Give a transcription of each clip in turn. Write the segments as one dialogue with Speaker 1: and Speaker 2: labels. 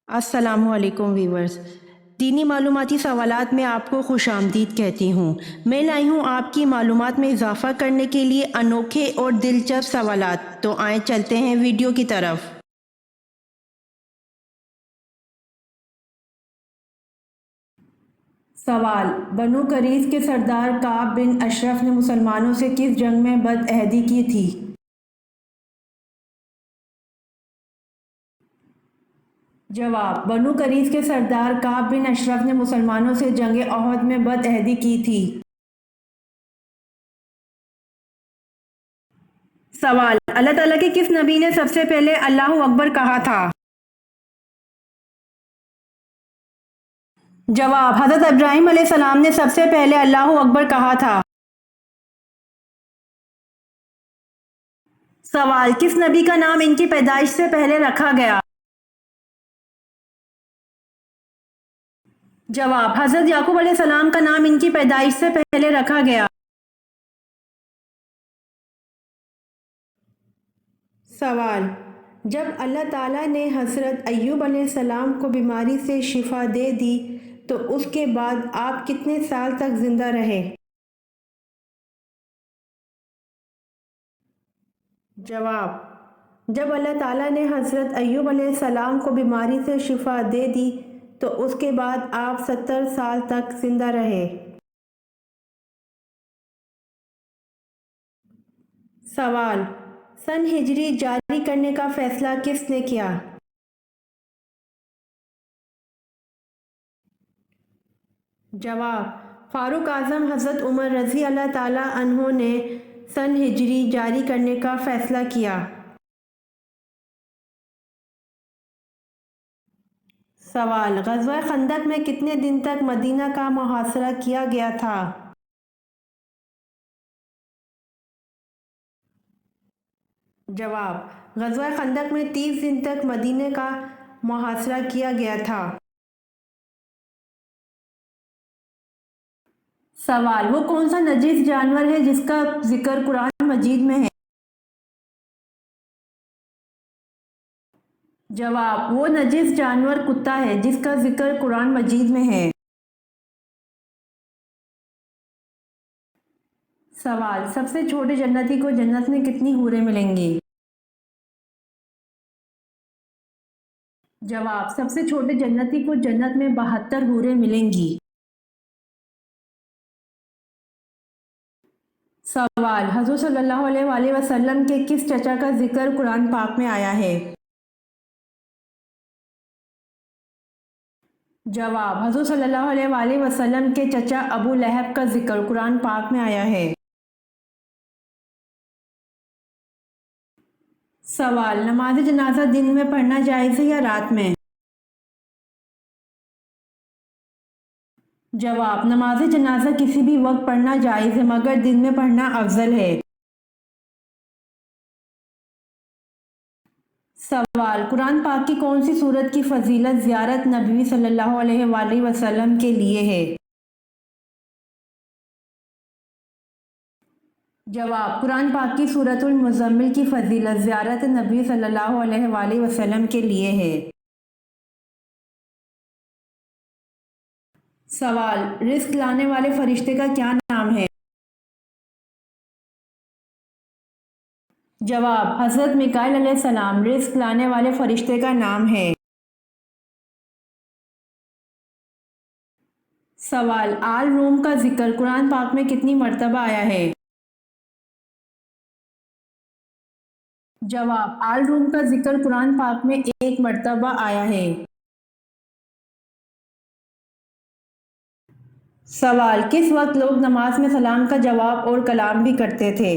Speaker 1: السلام علیکم ویورز، دینی معلوماتی سوالات میں آپ کو خوش آمدید کہتی ہوں۔ میں لائی ہوں آپ کی معلومات میں اضافہ کرنے کے لیے انوکھے اور دلچسپ سوالات، تو آئیں چلتے ہیں ویڈیو کی طرف۔ سوال: بنو قریظ کے سردار کعب بن اشرف نے مسلمانوں سے کس جنگ میں بدعہدی کی تھی؟ جواب: بنو قریظ کے سردار کعب بن اشرف نے مسلمانوں سے جنگ احد میں بدعہدی کی تھی۔ سوال: اللہ تعالیٰ کے کس نبی نے سب سے پہلے اللہ اکبر کہا تھا؟ جواب: حضرت ابراہیم علیہ السلام نے سب سے پہلے اللہ اکبر کہا تھا۔ سوال: کس نبی کا نام ان کی پیدائش سے پہلے رکھا گیا؟ جواب: حضرت یعقوب علیہ السلام کا نام ان کی پیدائش سے پہلے رکھا گیا۔ سوال: جب اللہ تعالیٰ نے حضرت ایوب علیہ السلام کو بیماری سے شفا دے دی تو اس کے بعد آپ کتنے سال تک زندہ رہے؟ جواب: جب اللہ تعالیٰ نے حضرت ایوب علیہ السلام کو بیماری سے شفا دے دی تو اس کے بعد آپ 70 سال تک زندہ رہے۔ سوال: سن ہجری جاری کرنے کا فیصلہ کس نے کیا؟ جواب: فاروق اعظم حضرت عمر رضی اللہ تعالیٰ عنہ نے سن ہجری جاری کرنے کا فیصلہ کیا۔ سوال: غزوہ خندق میں کتنے دن تک مدینہ کا محاصرہ کیا گیا تھا؟ جواب: غزوہ خندق میں 30 دن تک مدینہ کا محاصرہ کیا گیا تھا۔ سوال: وہ کون سا نجس جانور ہے جس کا ذکر قرآن مجید میں ہے؟ جواب: وہ نجس جانور کتا ہے جس کا ذکر قرآن مجید میں ہے۔ سوال: سب سے چھوٹے جنتی کو جنت میں کتنی حوریں ملیں گی؟ جواب: سب سے چھوٹے جنتی کو جنت میں 72 حوریں ملیں گی۔ سوال: حضور صلی اللہ علیہ وآلہ وسلم کے کس چچا کا ذکر قرآن پاک میں آیا ہے؟ جواب: حضور صلی اللہ علیہ وآلہ وسلم کے چچا ابو لہب کا ذکر قرآن پاک میں آیا ہے۔ سوال: نماز جنازہ دن میں پڑھنا جائز ہے یا رات میں؟ جواب: نماز جنازہ کسی بھی وقت پڑھنا جائز ہے مگر دن میں پڑھنا افضل ہے۔ سوال: قرآن پاک کی کون سی سورت کی فضیلت زیارت نبوی صلی اللہ علیہ وآلہ وسلم کے لیے ہے؟ جواب: قرآن پاک کی سورۃ المزمل کی فضیلت زیارت نبوی صلی اللہ علیہ وآلہ وسلم کے لیے ہے۔ سوال: رزق لانے والے فرشتے کا کیا نام ہے؟ جواب: حضرت میکائیل علیہ السلام رزق لانے والے فرشتے کا نام ہے۔ سوال: آل روم کا ذکر قرآن پاک میں کتنی مرتبہ آیا ہے؟ جواب: آل روم کا ذکر قرآن پاک میں 1 مرتبہ آیا ہے۔ سوال: کس وقت لوگ نماز میں سلام کا جواب اور کلام بھی کرتے تھے؟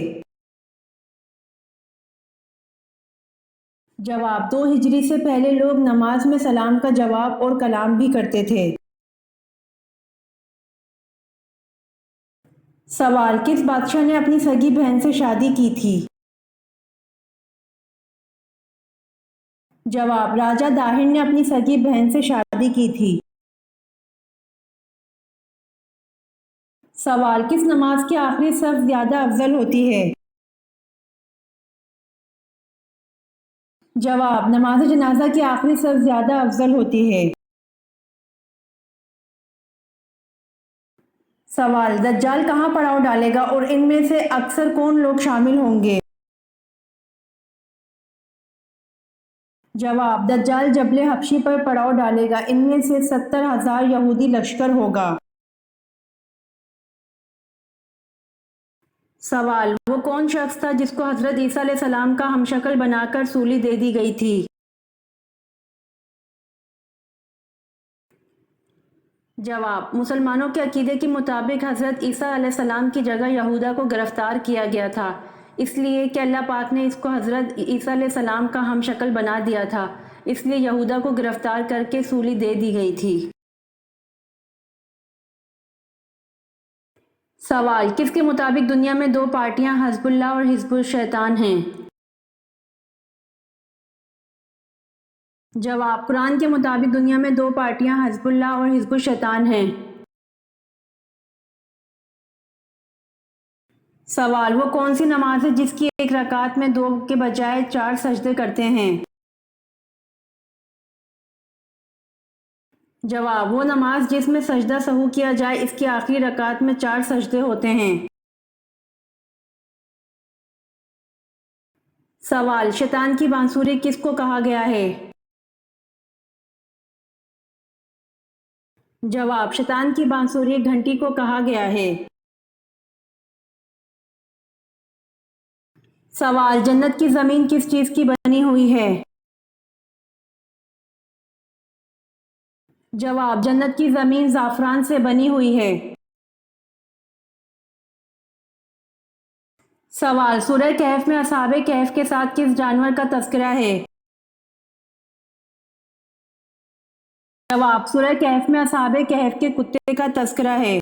Speaker 1: جواب: 2 ہجری سے پہلے لوگ نماز میں سلام کا جواب اور کلام بھی کرتے تھے۔ سوال: کس بادشاہ نے اپنی سگی بہن سے شادی کی تھی؟ جواب: راجہ داہر نے اپنی سگی بہن سے شادی کی تھی۔ سوال: کس نماز کی آخری صف زیادہ افضل ہوتی ہے؟ جواب: نماز جنازہ کی آخری صف زیادہ افضل ہوتی ہے۔ سوال: دجال کہاں پڑاؤ ڈالے گا اور ان میں سے اکثر کون لوگ شامل ہوں گے؟ جواب: دجال جبل حبشی پر پڑاؤ ڈالے گا، ان میں سے 70,000 یہودی لشکر ہوگا۔ سوال: وہ کون شخص تھا جس کو حضرت عیسیٰ علیہ السلام کا ہم شکل بنا کر سولی دے دی گئی تھی؟ جواب: مسلمانوں کے عقیدے کے مطابق حضرت عیسیٰ علیہ السلام کی جگہ یہودا کو گرفتار کیا گیا تھا، اس لیے کہ اللہ پاک نے اس کو حضرت عیسیٰ علیہ السلام کا ہم شکل بنا دیا تھا، اس لیے یہودا کو گرفتار کر کے سولی دے دی گئی تھی۔ سوال: کس کے مطابق دنیا میں دو پارٹیاں حزب اللہ اور حزب الشیطان ہیں؟ جواب: قرآن کے مطابق دنیا میں دو پارٹیاں حزب اللہ اور حزب الشیطان ہیں۔ سوال: وہ کون سی نماز ہے جس کی ایک رکعت میں 2 کے بجائے 4 سجدے کرتے ہیں؟ جواب: وہ نماز جس میں سجدہ سہو کیا جائے اس کی آخری رکعت میں 4 سجدے ہوتے ہیں۔ سوال: شیطان کی بانسری کس کو کہا گیا ہے؟ جواب: شیطان کی بانسری گھنٹی کو کہا گیا ہے۔ سوال: جنت کی زمین کس چیز کی بنی ہوئی ہے؟ جواب: جنت کی زمین زعفران سے بنی ہوئی ہے۔ سوال: سورہ کہف میں اصحاب کہف کے ساتھ کس جانور کا تذکرہ ہے؟ جواب: سورہ کہف میں اصحاب کہف کے کتے کا تذکرہ ہے۔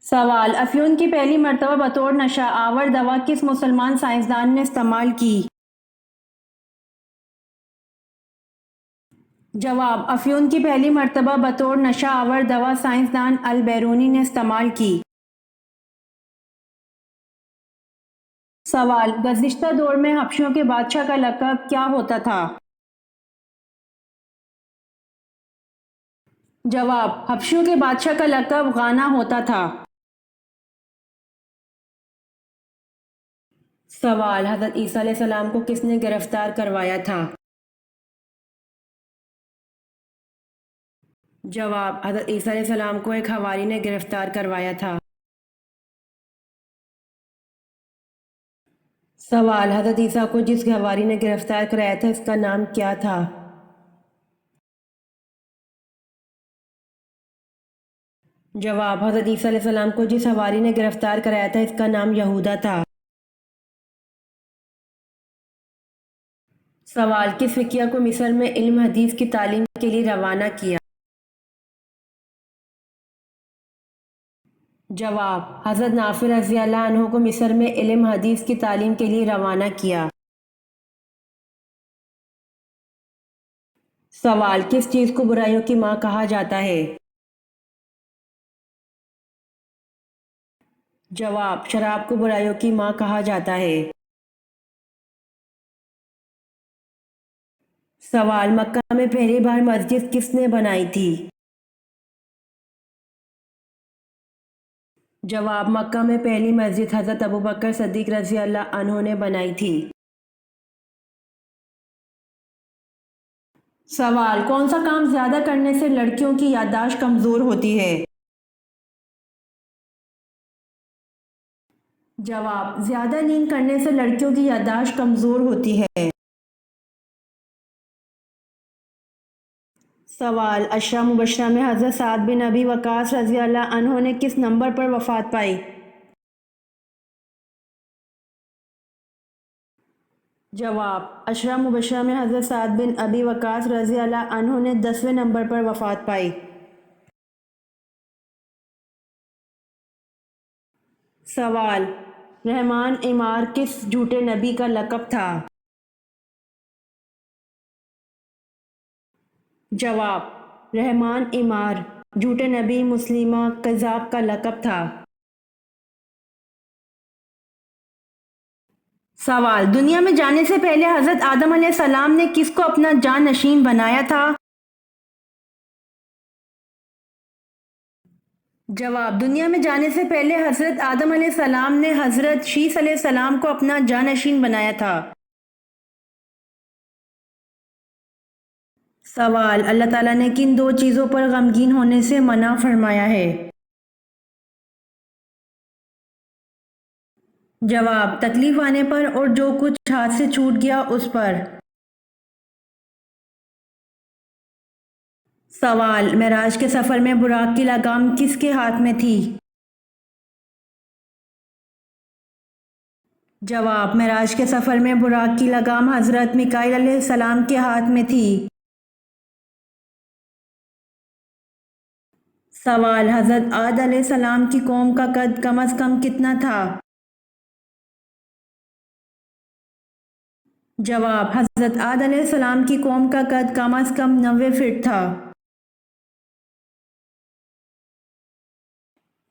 Speaker 1: سوال: افیون کی پہلی مرتبہ بطور نشہ آور دوا کس مسلمان سائنسدان نے استعمال کی؟ جواب: افیون کی پہلی مرتبہ بطور نشہ آور دوا سائنسدان البیرونی نے استعمال کی۔ سوال: گزشتہ دور میں حبشیوں کے بادشاہ کا لقب کیا ہوتا تھا؟ جواب: حبشیوں کے بادشاہ کا لقب غانا ہوتا تھا۔ سوال: حضرت عیسیٰ علیہ السلام کو کس نے گرفتار کروایا تھا؟ جواب: حضرت عیسیٰ علیہ السلام کو ایک حواری نے گرفتار کروایا تھا۔ سوال: حضرت عیسیٰ کو جس حواری نے گرفتار کرایا تھا اس کا نام کیا تھا؟ جواب: حضرت عیسیٰ علیہ السلام کو جس حواری نے گرفتار کرایا تھا اس کا نام یہودا تھا۔ سوال: کس فقیہ کو مصر میں علم حدیث کی تعلیم کے لیے روانہ کیا؟ جواب: حضرت نافع رضی اللہ عنہ کو مصر میں علم حدیث کی تعلیم کے لیے روانہ کیا۔ سوال: کس چیز کو برائیوں کی ماں کہا جاتا ہے؟ جواب: شراب کو برائیوں کی ماں کہا جاتا ہے۔ سوال: مکہ میں پہلی بار مسجد کس نے بنائی تھی؟ جواب: مکہ میں پہلی مسجد حضرت ابوبکر صدیق رضی اللہ عنہ نے بنائی تھی۔ سوال: کون سا کام زیادہ کرنے سے لڑکیوں کی یادداشت کمزور ہوتی ہے؟ جواب: زیادہ نیند کرنے سے لڑکیوں کی یادداشت کمزور ہوتی ہے۔ سوال: عشرہ مبشرہ میں حضرت سعد بن ابی وقاص رضی اللہ عنہ نے کس نمبر پر وفات پائی؟ جواب: عشرہ مبشرہ میں حضرت سعد بن ابی وقاص رضی اللہ عنہ نے 10ویں نمبر پر وفات پائی۔ سوال: رحمان عمار کس جھوٹے نبی کا لقب تھا؟ جواب: رحمان عمار جھوٹے نبی مسلمہ کذاب کا لقب تھا۔ سوال، دنیا میں جانے سے پہلے حضرت آدم علیہ السلام نے کس کو اپنا جانشین بنایا تھا؟ جواب، دنیا میں جانے سے پہلے حضرت آدم علیہ السلام نے حضرت شیث علیہ السلام کو اپنا جانشین بنایا تھا۔ سوال، اللہ تعالیٰ نے کن دو چیزوں پر غمگین ہونے سے منع فرمایا ہے؟ جواب، تکلیف آنے پر اور جو کچھ ہاتھ سے چھوٹ گیا اس پر۔ سوال، معراج کے سفر میں براق کی لگام کس کے ہاتھ میں تھی؟ جواب، معراج کے سفر میں براق کی لگام حضرت میکائیل علیہ السلام کے ہاتھ میں تھی۔ سوال، حضرت آد علیہ السلام کی قوم کا قد کم از کم کتنا تھا؟ جواب، حضرت آد علیہ السلام کی قوم کا قد کم از کم 90 فٹ تھا۔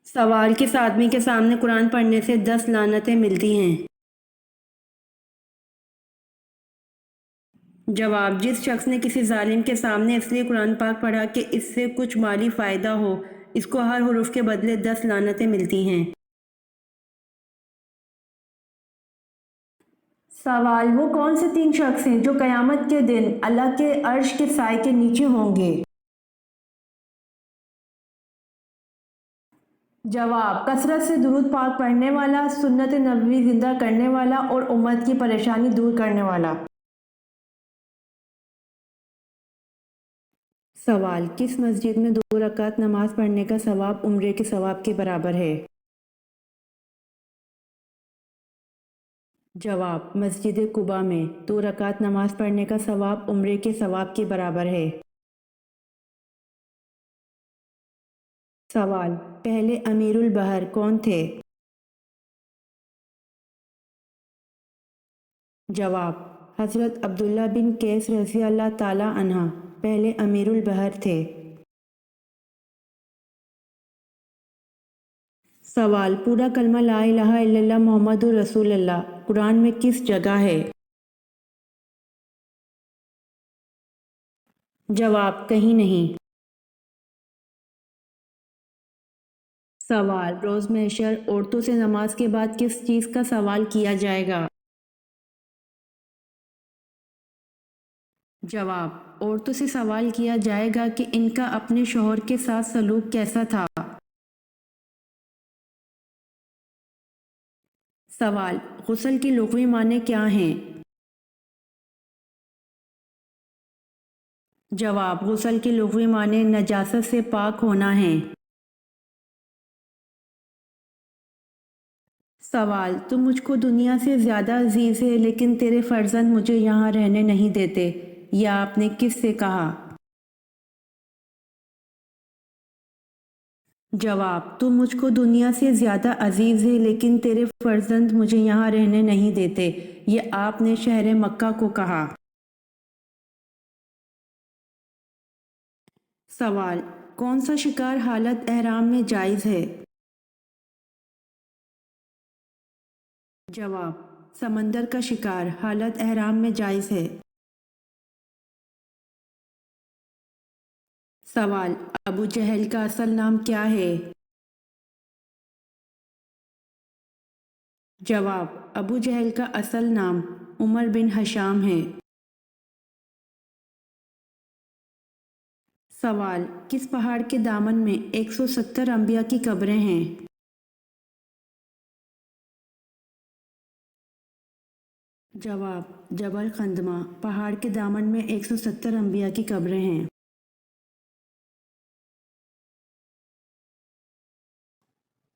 Speaker 1: سوال، کس آدمی کے سامنے قرآن پڑھنے سے 10 لعنتیں ملتی ہیں؟ جواب، جس شخص نے کسی ظالم کے سامنے اس لیے قرآن پاک پڑھا کہ اس سے کچھ مالی فائدہ ہو، اس کو ہر حرف کے بدلے 10 لعنتیں ملتی ہیں۔ سوال، وہ کون سے 3 شخص ہیں جو قیامت کے دن اللہ کے عرش کے سائے کے نیچے ہوں گے؟ جواب، کثرت سے درود پاک پڑھنے والا، سنت نبوی زندہ کرنے والا اور امت کی پریشانی دور کرنے والا۔ سوال، کس مسجد میں 2 رکعت نماز پڑھنے کا ثواب عمرے کے ثواب کے برابر ہے؟ جواب، مسجد قباء میں 2 رکعت نماز پڑھنے کا ثواب عمرے کے ثواب کے برابر ہے۔ سوال، پہلے امیر البحر کون تھے؟ جواب، حضرت عبداللہ بن قیس رضی اللہ تعالی عنہ پہلے امیر البحر تھے۔ سوال، پورا کلمہ لا الہ الا اللہ محمد رسول اللہ قرآن میں کس جگہ ہے؟ جواب، کہیں نہیں۔ سوال، روز محشر عورتوں سے نماز کے بعد کس چیز کا سوال کیا جائے گا؟ جواب، عورتوں سے سوال کیا جائے گا کہ ان کا اپنے شوہر کے ساتھ سلوک کیسا تھا۔ سوال، غسل کی لغوی معنی کیا ہیں؟ جواب، غسل کی لغوی معنی نجاست سے پاک ہونا ہے۔ سوال، تم مجھ کو دنیا سے زیادہ عزیز ہے لیکن تیرے فرزند مجھے یہاں رہنے نہیں دیتے، یہ آپ نے کس سے کہا؟ جواب، تم مجھ کو دنیا سے زیادہ عزیز ہے لیکن تیرے فرزند مجھے یہاں رہنے نہیں دیتے، یہ آپ نے شہر مکہ کو کہا۔ سوال، کون سا شکار حالت احرام میں جائز ہے؟ جواب، سمندر کا شکار حالت احرام میں جائز ہے۔ سوال، ابو جہل کا اصل نام کیا ہے؟ جواب، ابو جہل کا اصل نام عمر بن ہشام ہے۔ سوال، کس پہاڑ کے دامن میں 170 انبیاء کی قبریں ہیں؟ جواب، جبل خندمہ پہاڑ کے دامن میں 170 انبیاء کی قبریں ہیں۔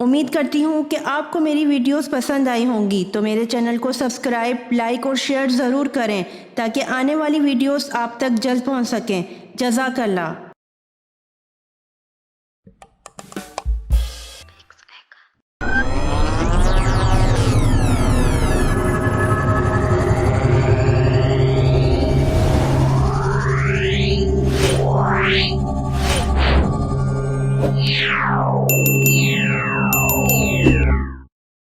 Speaker 1: امید کرتی ہوں کہ آپ کو میری ویڈیوز پسند آئی ہوں گی، تو میرے چینل کو سبسکرائب، لائک اور شیئر ضرور کریں تاکہ آنے والی ویڈیوز آپ تک جلد پہنچ سکیں۔ جزاک اللہ۔